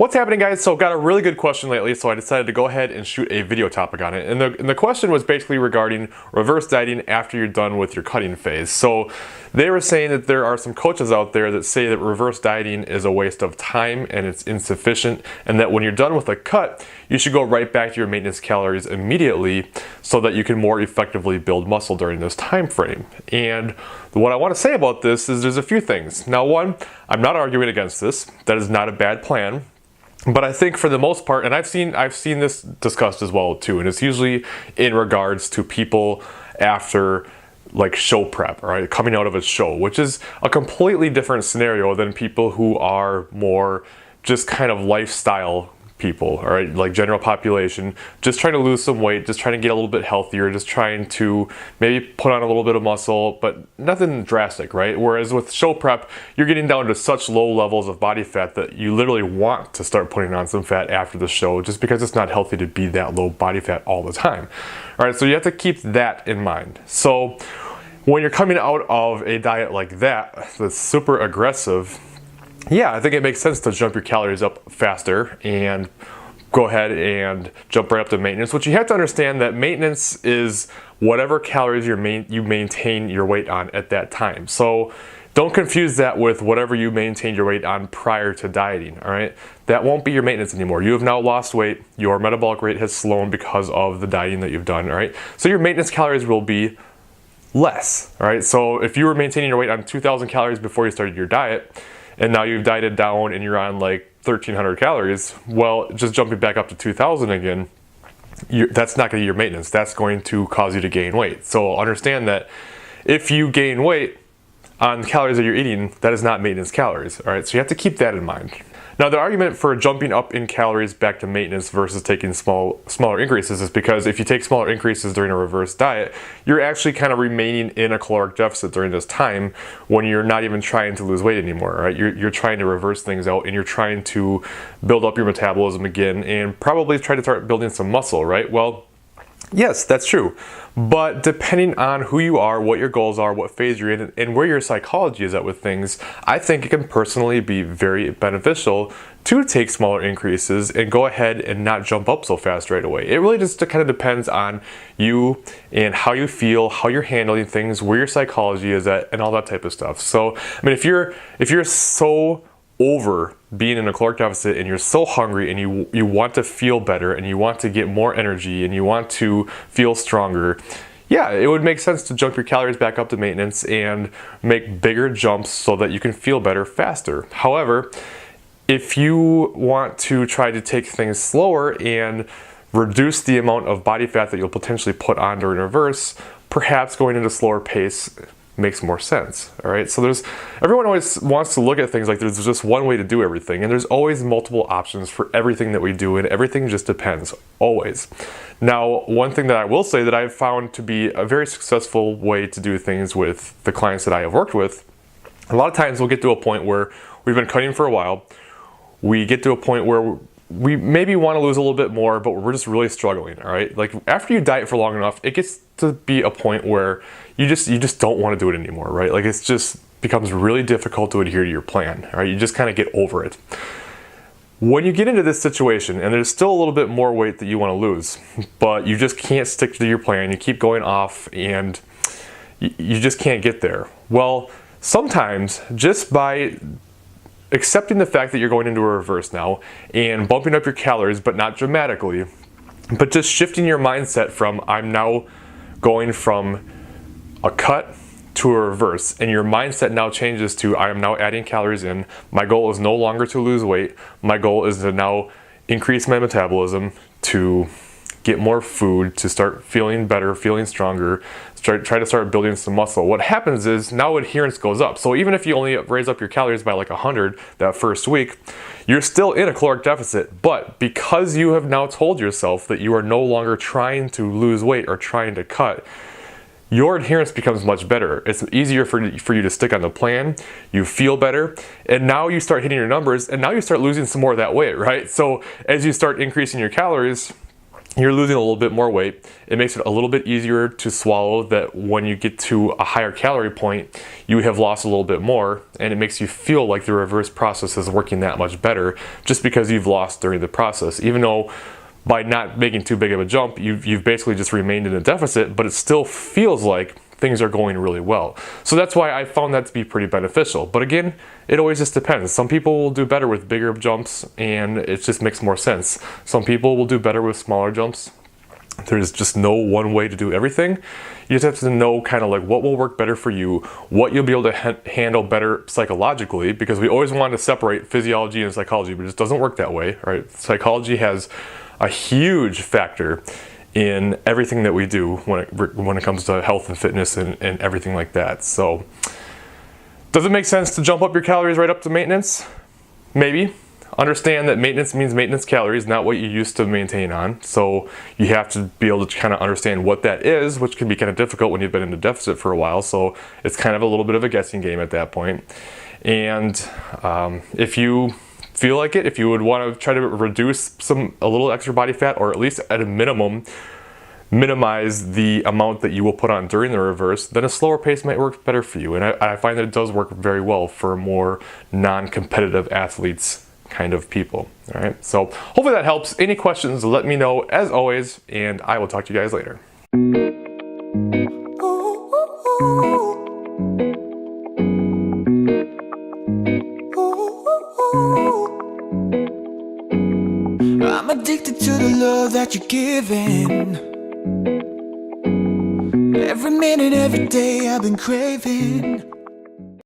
What's happening, guys? So got a really good question lately, so I decided to go ahead and shoot a video topic on it. And the question was basically regarding reverse dieting after you're done with your cutting phase. So they were saying that there are some coaches out there that say that reverse dieting is a waste of time and it's insufficient, and that when you're done with a cut, you should go right back to your maintenance calories immediately so that you can more effectively build muscle during this time frame. And what I want to say about this is there's a few things. Now, one, I'm not arguing against this. That is not a bad plan. But I think for the most part, and I've seen this discussed as well too, and it's usually in regards to people after like show prep, right? Coming out of a show, which is a completely different scenario than people who are more just kind of lifestyle people, all right, like general population, just trying to lose some weight, just trying to get a little bit healthier, just trying to maybe put on a little bit of muscle, but nothing drastic, right? Whereas with show prep, you're getting down to such low levels of body fat that you literally want to start putting on some fat after the show, just because it's not healthy to be that low body fat all the time. All right, so you have to keep that in mind. So when you're coming out of a diet like that, that's super aggressive, yeah, I think it makes sense to jump your calories up faster and go ahead and jump right up to maintenance. But you have to understand that maintenance is whatever calories you maintain your weight on at that time. So don't confuse that with whatever you maintained your weight on prior to dieting, all right? That won't be your maintenance anymore. You have now lost weight. Your metabolic rate has slowed because of the dieting that you've done, all right? So your maintenance calories will be less, all right? So if you were maintaining your weight on 2,000 calories before you started your diet, and now you've dieted down and you're on like 1,300 calories, well, just jumping back up to 2,000 again, that's not going to be your maintenance. That's going to cause you to gain weight. So understand that if you gain weight on the calories that you're eating, that is not maintenance calories, all right? So you have to keep that in mind. Now, the argument for jumping up in calories back to maintenance versus taking smaller increases is because if you take smaller increases during a reverse diet, you're actually kind of remaining in a caloric deficit during this time when you're not even trying to lose weight anymore, right? You're trying to reverse things out and you're trying to build up your metabolism again and probably try to start building some muscle, right? Well, yes, that's true. But depending on who you are, what your goals are, what phase you're in, and where your psychology is at with things, I think it can personally be very beneficial to take smaller increases and go ahead and not jump up so fast right away. It really just kind of depends on you and how you feel, how you're handling things, where your psychology is at, and all that type of stuff. So, I mean, if you're so over being in a caloric deficit and you're so hungry and you want to feel better and you want to get more energy and you want to feel stronger, yeah, it would make sense to jump your calories back up to maintenance and make bigger jumps so that you can feel better faster. However, if you want to try to take things slower and reduce the amount of body fat that you'll potentially put on during reverse, perhaps going into slower pace makes more sense, all right? So everyone always wants to look at things like there's just one way to do everything, and there's always multiple options for everything that we do, and everything just depends, always. Now, one thing that I will say that I've found to be a very successful way to do things with the clients that I have worked with, a lot of times we'll get to a point where we've been cutting for a while, we get to a point where we maybe want to lose a little bit more, but we're just really struggling, all right? Like after you diet for long enough, it gets to be a point where you just don't want to do it anymore, right? Like it's just becomes really difficult to adhere to your plan, all right? You just kind of get over it. When you get into this situation and there's still a little bit more weight that you want to lose, but you just can't stick to your plan, you keep going off and you just can't get there. Well, sometimes just by accepting the fact that you're going into a reverse now and bumping up your calories, but not dramatically, but just shifting your mindset from I'm now going from a cut to a reverse, and your mindset now changes to I am now adding calories in. My goal is no longer to lose weight. My goal is to now increase my metabolism, to get more food, to start feeling better, feeling stronger, try to start building some muscle. What happens is now adherence goes up. So even if you only raise up your calories by like 100 that first week, you're still in a caloric deficit. But because you have now told yourself that you are no longer trying to lose weight or trying to cut, your adherence becomes much better. It's easier for you to stick on the plan, you feel better, and now you start hitting your numbers, and now you start losing some more of that weight, right? So as you start increasing your calories, you're losing a little bit more weight. It makes it a little bit easier to swallow that when you get to a higher calorie point, you have lost a little bit more, and it makes you feel like the reverse process is working that much better just because you've lost during the process. Even though by not making too big of a jump, you've basically just remained in a deficit, but it still feels like things are going really well. So that's why I found that to be pretty beneficial. But again, it always just depends. Some people will do better with bigger jumps and it just makes more sense. Some people will do better with smaller jumps. There's just no one way to do everything. You just have to know kind of like what will work better for you, what you'll be able to handle better psychologically, because we always want to separate physiology and psychology, but it just doesn't work that way, right? Psychology has a huge factor in everything that we do when it comes to health and fitness and everything like that. So does it make sense to jump up your calories right up to maintenance? Maybe. Understand that maintenance means maintenance calories, not what you used to maintain on. So you have to be able to kind of understand what that is, which can be kind of difficult when you've been in a deficit for a while. So it's kind of a little bit of a guessing game at that point. And if you feel like it, if you would want to try to reduce a little extra body fat, or at least at a minimum minimize the amount that you will put on during the reverse, then a slower pace might work better for you. And I find that it does work very well for more non-competitive athletes kind of people. All right, so hopefully that helps. Any questions, let me know as always, and I will talk to you guys later. I'm addicted to the love that you're giving. Every minute, every day I've been craving.